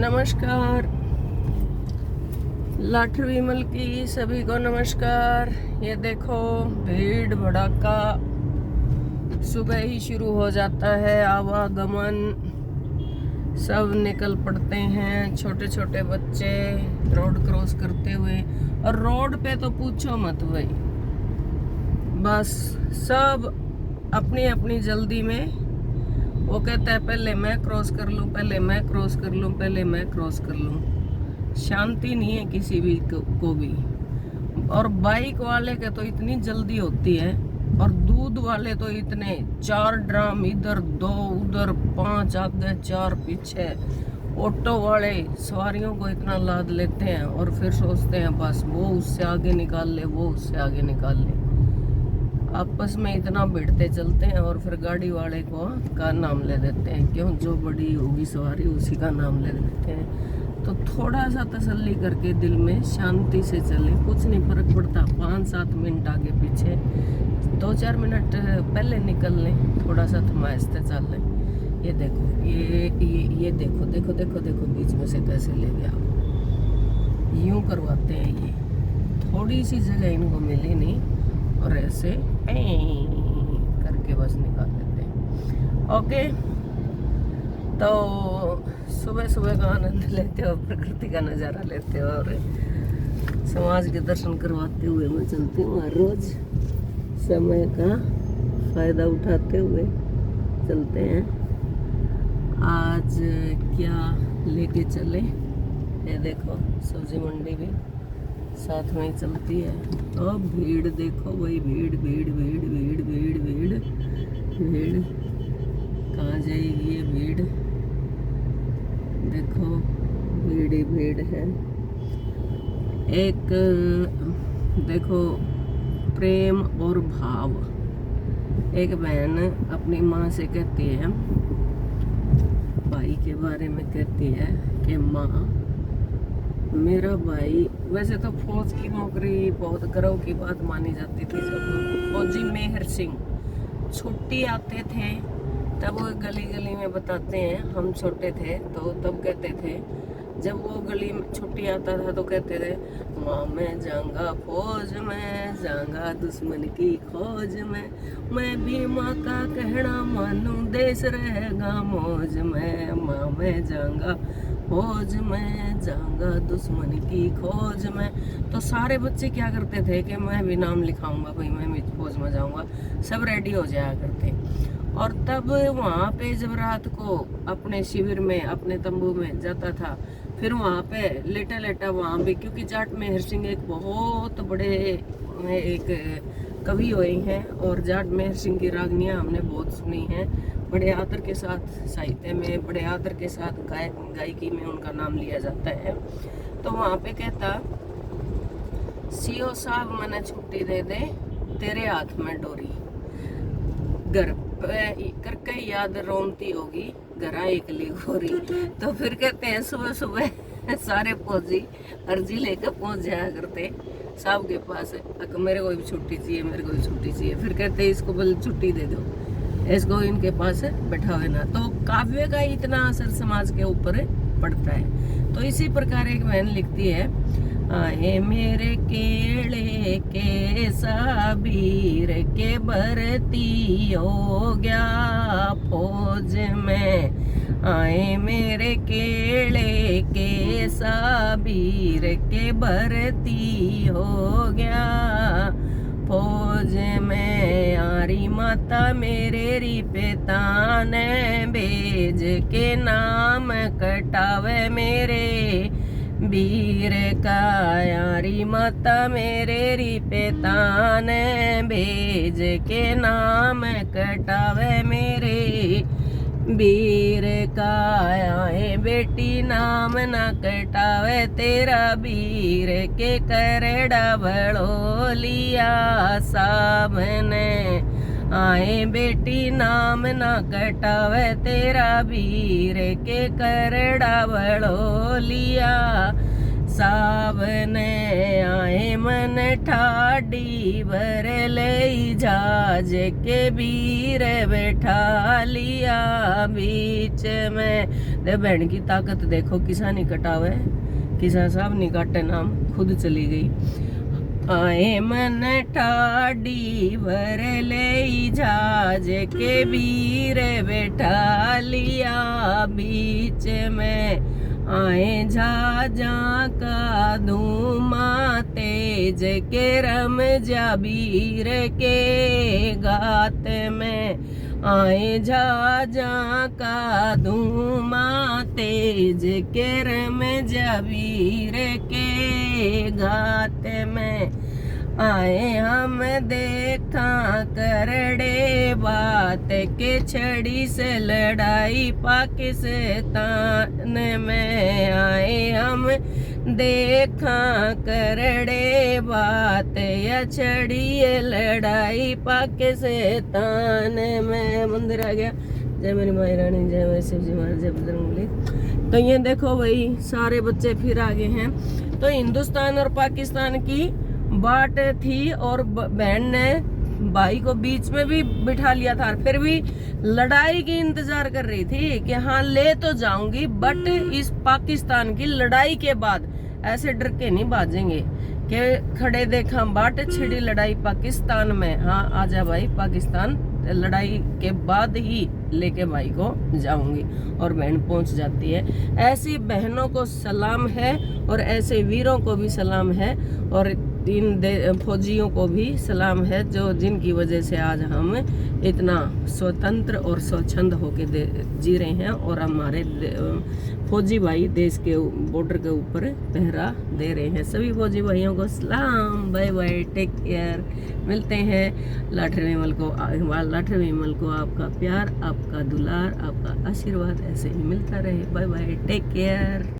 नमस्कार। लाठर विमल की सभी को नमस्कार। ये देखो भीड़ भड़ाका सुबह ही शुरू हो जाता है, आवागमन सब निकल पड़ते हैं, छोटे छोटे बच्चे रोड क्रॉस करते हुए। और रोड पे तो पूछो मत भाई, बस सब अपनी अपनी जल्दी में। वो कहता है पहले मैं क्रॉस कर लूं, पहले मैं क्रॉस कर लूं, पहले मैं क्रॉस कर लूं। शांति नहीं है किसी भी को भी। और बाइक वाले के तो इतनी जल्दी होती है, और दूध वाले तो इतने 4 ड्राम इधर 2 उधर 5 आगे 4 पीछे। ऑटो वाले सवारियों को इतना लाद लेते हैं और फिर सोचते हैं बस वो उससे आगे निकाल ले, वो उससे आगे निकाल ले। आपस में इतना भिड़ते चलते हैं और फिर गाड़ी वाले को का नाम ले देते हैं। क्यों? जो बड़ी होगी सवारी उसी का नाम ले देते हैं। तो थोड़ा सा तसल्ली करके दिल में शांति से चले, कुछ नहीं फर्क पड़ता। 5-7 मिनट आगे पीछे, 2-4 मिनट पहले निकल लें, थोड़ा सा थमाइशते चल लें। ये देखो, ये देखो देखो देखो देखो बीच में से कैसे ले गया। यूं करवाते हैं ये, थोड़ी सी जगह इनको मिली नहीं और ऐसे करके बस निकाल लेते हैं। ओके, तो सुबह सुबह का आनंद लेते हो, प्रकृति का नज़ारा लेते हो और समाज के दर्शन करवाते हुए मैं चलती हूँ। हर रोज समय का फायदा उठाते हुए चलते हैं। आज क्या लेके चले, ये देखो सब्जी मंडी भी साथ में ही चलती है। और भीड़ देखो भाई, भीड़ भीड़ भीड़ भीड़ भीड़ भीड़ भीड़, कहाँ जाएगी ये भीड़? देखो भीड़ ही भीड़ है। एक देखो प्रेम और भाव। एक बहन अपनी माँ से कहती है, भाई के बारे में कहती है कि माँ, मेरा भाई, वैसे तो फौज की नौकरी बहुत गर्व की बात मानी जाती थी। जब फौजी मेहर सिंह छुट्टी आते थे तब वो गली गली में बताते हैं, हम छोटे थे तो तब कहते थे, जब वो गली में छुट्टी आता था तो कहते थे, माँ मैं जाऊंगा फौज में, जाऊंगा दुश्मन की खोज में, मैं भी माँ का कहना मानूं, देश रहेगा मौज में, माँ मैं जाऊंगा फौज में, जाऊंगा दुश्मन की खोज में। तो सारे बच्चे क्या करते थे कि मैं भी नाम लिखाऊंगा भाई, मैं भी फौज में जाऊंगा। सब रेडी हो जाया करते। और तब वहाँ पे जब रात को अपने शिविर में, अपने तंबू में जाता था, फिर वहाँ पे लेटा लेटा वहाँ भी, क्योंकि जाट मेहर सिंह एक बहुत बड़े एक कवि हुए हैं और जाट मेहर सिंह की रागनियाँ हमने बहुत सुनी हैं। बड़े आदर के साथ साहित्य में, बड़े आदर के साथ गायकी में उनका नाम लिया जाता है। तो वहाँ पे कहता, सीओ साहब मने छुट्टी दे दे, तेरे हाथ में डोरी, घर करके याद रोमती होगी, घरा एकली गोरी। तो फिर कहते हैं सुबह सुबह सारे फौजी अर्जी लेकर पहुंच जाया करते साहब के पास, मेरे को भी छुट्टी चाहिए, मेरे को भी छुट्टी चाहिए। फिर कहते हैं इसको बल छुट्टी दे दो, इसको इनके पास बैठावे ना। तो काव्य का इतना असर समाज के ऊपर पड़ता है। तो इसी प्रकार एक बहन लिखती है, आए मेरे केले के साबीर के भर्ती हो गया फौज में, आए मेरे केले के साबीर के भर्ती हो गया फौज में, आरी माता मेरे रिपेता ने भेज के नाम कटावे मेरे वीर का, यारी माता मेरे रिपेता ने भेज के नाम कटावे मेरे वीर का, आए बेटी नाम न कटावे तेरा वीर के करड़ा बड़ो लिया साहब ने, आए बेटी नाम न कटावे तेरा वीर के करड़ा बड़ो लिया साहब ने, आए मन ठाडी भर ले जहाज के वीर बैठा लिया बीच में। दे बहन की ताकत देखो, किसा नहीं कटावे, किसा साहब नहीं काटे, नाम खुद चली गई। आए मन ठाडी भर ले जहाज के वीर बैठा लिया बीच में। आए जहाजा का धुआं तेज के रम जा वीर के गात में। आए जहाजा का धुआं तेज के रम जा वीर के गात में। आए हम देखा करड़े बात के छड़ी से लड़ाई पाकिस्तान में। आए हम देखा करड़े बात या छड़ी लड़ाई पाकिस्तान में। मंदिर आ गया। जय मेरी माई रानी, जय मेरी शिव जी महाराज, जय बजरंगबली। तो ये देखो भाई सारे बच्चे फिर आगे हैं। तो हिंदुस्तान और पाकिस्तान की बाट थी और बहन ने भाई को बीच में भी बिठा लिया था, फिर भी लड़ाई की इंतजार कर रही थी कि हाँ ले तो जाऊंगी, बट इस पाकिस्तान की लड़ाई के बाद ऐसे डर के नहीं भाजेंगे कि खड़े देखा बाट छिड़ी लड़ाई पाकिस्तान में। हाँ आजा भाई पाकिस्तान, लड़ाई के बाद ही लेके भाई को जाऊंगी। और बहन पहुंच जाती है। ऐसी बहनों को सलाम है और ऐसे वीरों को भी सलाम है और इन फौजियों को भी सलाम है, जो जिनकी वजह से आज हम इतना स्वतंत्र और स्वच्छंद होके जी रहे हैं। और हमारे फौजी भाई देश के बॉर्डर के ऊपर पहरा दे रहे हैं। सभी फौजी भाइयों को सलाम, बाय बाय, टेक केयर। मिलते हैं लाठर विमल को। लाठर विमल को आपका प्यार, आपका दुलार, आपका आशीर्वाद ऐसे ही मिलता रहे। Bye bye, take care.